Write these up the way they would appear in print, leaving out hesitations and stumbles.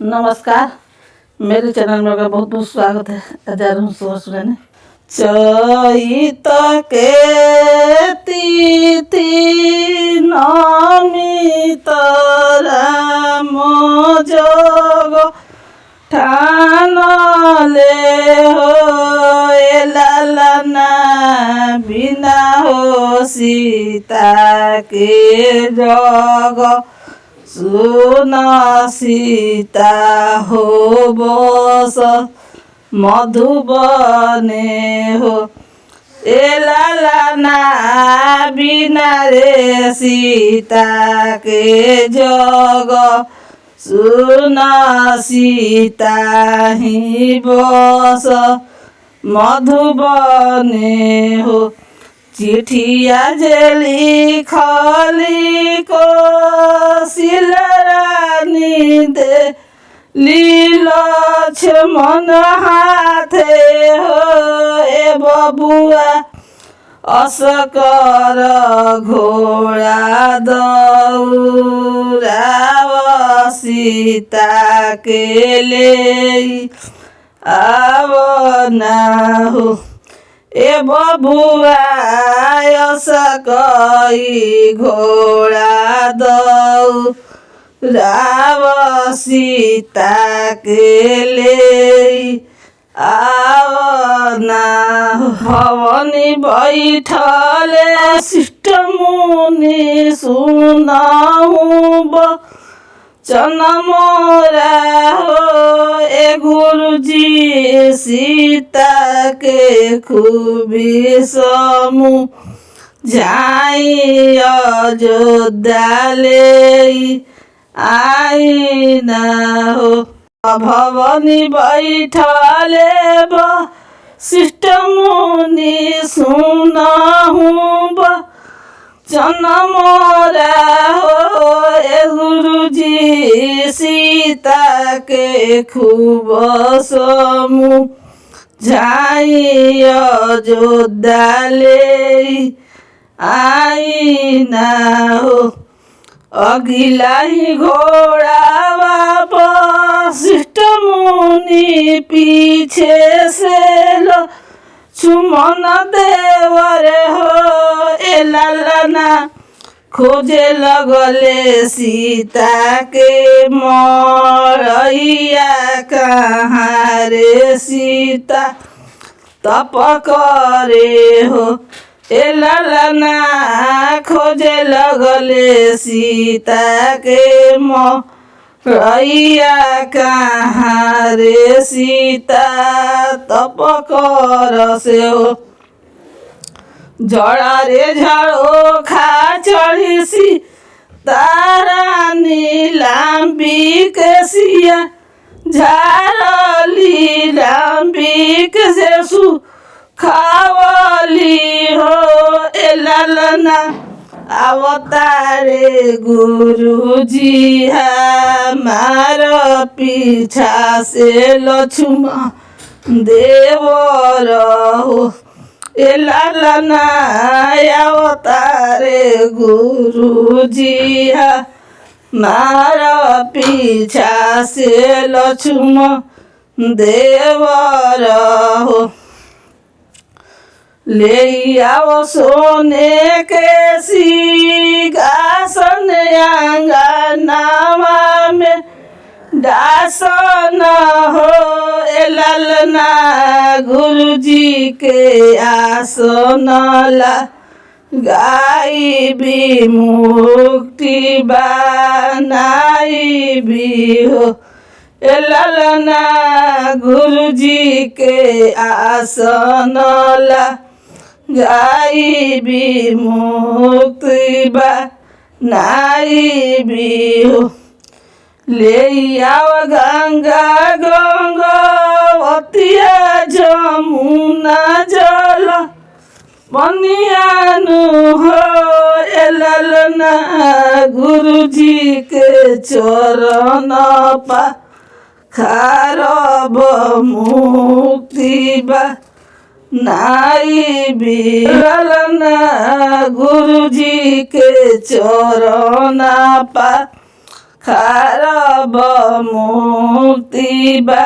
नमस्कार। मेरे चैनल में आपका बहुत बहुत स्वागत है। हजारों सुबह सुनाने चैत के तिथि नमित राम जोग ठानले हो लालना बिना हो सीता के जग सुन सीता हो बस मधुबने हो लालना बिना रे सीता के जग सुन सीता ही बस मधुबने हो चिठिया जेली खली को सिलरानी दे लीलक्ष मन हाथे हो ए बबुआ असकर घोड़ा दौराव सीता के ले आवना हो ए बबुआ सकई घोड़ा दौराव सीता के ले आवना हवनी बैठले शिष्ट मुनि सुनाऊं चना मोरा हो ए गुरुजी सीता के खूबी समू जाई अयोध्या ले आई ना हो भवनी बैठले शिष्ट मुनि सुनाऊं चना मोरा हो ए गुरुजी सीता के खूब समू जाई अयोध्या ले आई ना हो अगिला ही घोड़ा वशिष्ठ मुनि पीछे से लो सुमन देवर हो ए लालना खोजे लगले सीता के मरैया कहाँ रे सीता तप करे हो ए लालना खोजे लगले सीता के रैया कहाँ रे सीता तप कर से हो जड़ा रे झाड़ो खा चढ़ी सी तारा नीलाम्बी के सिया झारली लाम्बी के से सु खावली हो ए लालना अवतारे गुरुजी हमार पीछा से लक्ष्मण देवर हो ए लालना अवतारे गुरुजी हमार पीछा से लक्ष्मण देवर हो ले आओ सोने के सिंहासन आंगनवा में दासन हो ए लालना गुरुजी के आसन ला गाई भी मुक्ति बनाई भी हो ए लालना गुरुजी के आसन ला गाई भी मुक्ति बनाई भी हो ले आओ गंगा गंगावतिया जमुना जल बनियानु हो ए लालना गुरुजी के चरण पा खारब मुक्ति बा नाई भी लालना गुरुजी के चरण पा खारब मुक्ति बा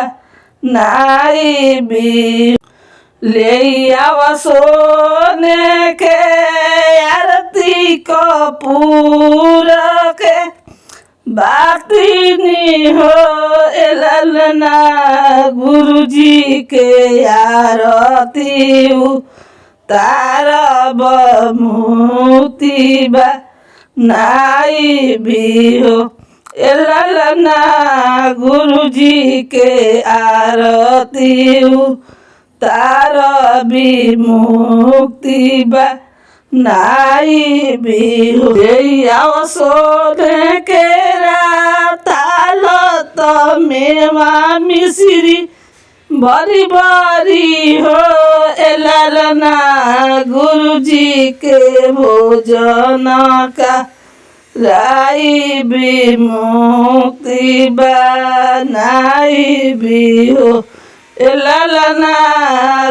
नाई भी ले आव सोने के आरती कपूर के बातिनी हो ललना गुरुजी के आरती तारब मुक्ति बा नाई भी हो ललना गुरुजी के आरती तारबी मुक्ति बा नाई भी हो सोने के ताल मेवा मिश्री बड़ी बड़ी हो ललना गुरुजी के भोजन का राई भी मुक्ति बनाई भी हो ललना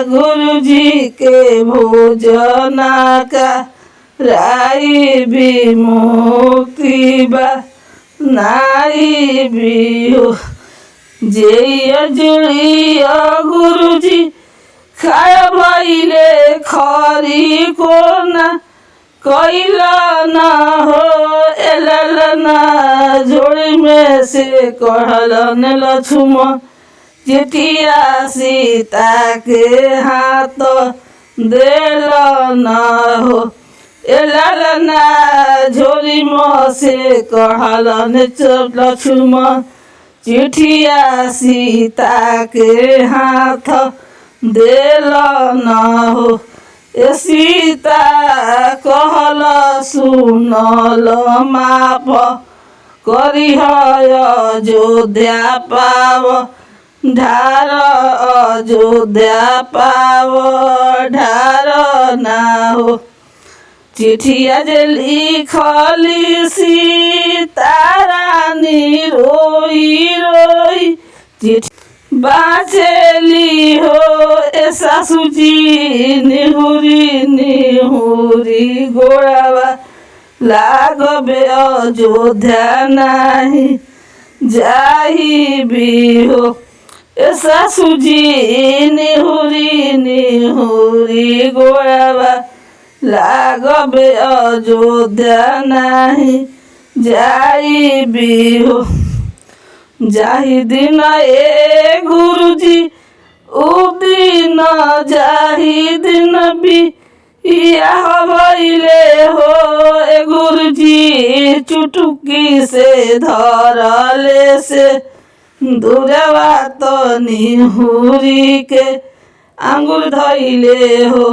गुरुजी के भोजन का राई भी मुक्ति बनाई भी हो जे जुड़िया गुरुजी खाया भैले खरी को ना कैला ना हो ललना झोड़ी में से कढ़लन लक्ष्मण चिटिया सीता के हाथ देल न हो ललना झोरी में से कढ़लन लक्ष्मण चिठिया सीता के हाथ देल न हो सीता कहल सुनल माप करिह अयोध्या पाव ढार अयोध्या पाव ढार ना हो चिठिया जे लिखली सीता रानी रोई रोई चिट्ठी बाचेली हो सासुजी निहुरी निहुरी गोड़ावा लागबे अयोध्या नाही जाही भी हो सासुजी निहुरी निहुरी गोड़ावा लागबे अयोध्या नाही जाई भी हो जाही दिन ए गुरुजी उ दिन जाही दिन भी यह भइले हो ए गुरुजी चुटुकी से धरले से दूरवा तो निहुरी के आंगुर धइले हो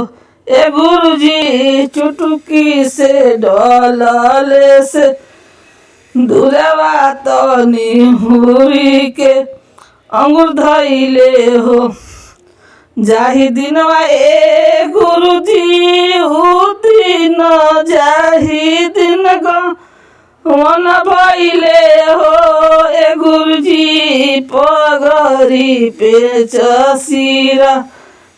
ए गुरुजी चुटुकी से डलले से दूरवा तो निहुरी के अंगुर धइले हो जाही दिनवा ए गुरुजी उ दिन जाही दिन वन भइले हो ए गुरुजी पगरी पे चसीर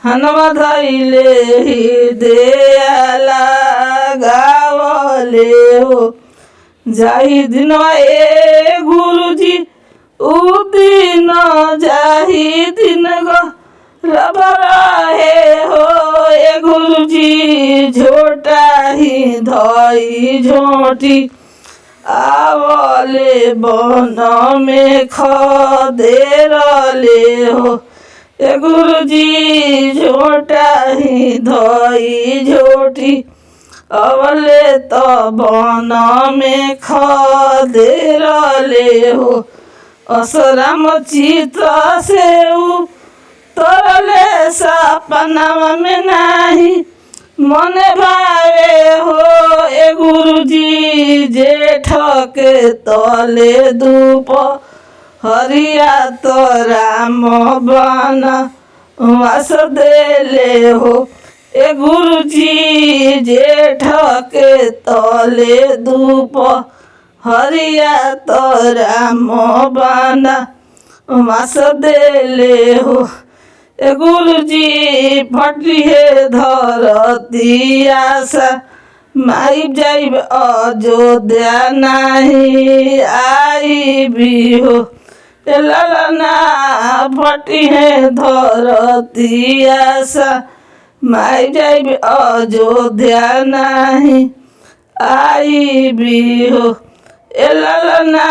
हनुमा धइले हृदय गावले हो जाही दिनवा ए गुरुजी उ दिन जाही दिन रहे हो ए गुरुजी झोटा ही धई झोटी आवले बन में खदेरले हो ए गुरुजी झोटा ही धई झोटी अवले तो बन में खदेरले हो असराम चित्र से तरले सपना में नाही मन भावे हो ए गुरुजी जेठ के तले धूप हरिया तो राम बन वास देले हो ए गुरुजी जेठ के तले धूप हरिया तो राम बन वास देले हो ए गुरुजी फटली है धरती आशा माई जाइब अयोध्या नहीं आई भी हो ललना फटी है धरती आशा माई जाइब अयोध्या नहीं आई भी हो ललना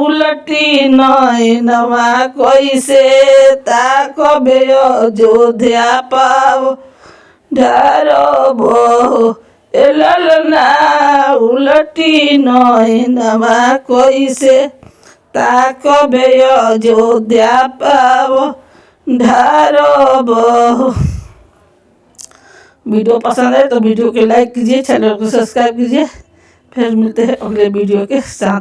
उलटी नैनवा कैसे ताकबे अयोध्या पाव ढारबो ललना उलटी नैनवा कैसे ताकबे अयोध्या पाव ढारबो। वीडियो पसंद है तो वीडियो को लाइक कीजिए, चैनल को सब्सक्राइब कीजिए। फिर मिलते हैं अगले वीडियो के साथ।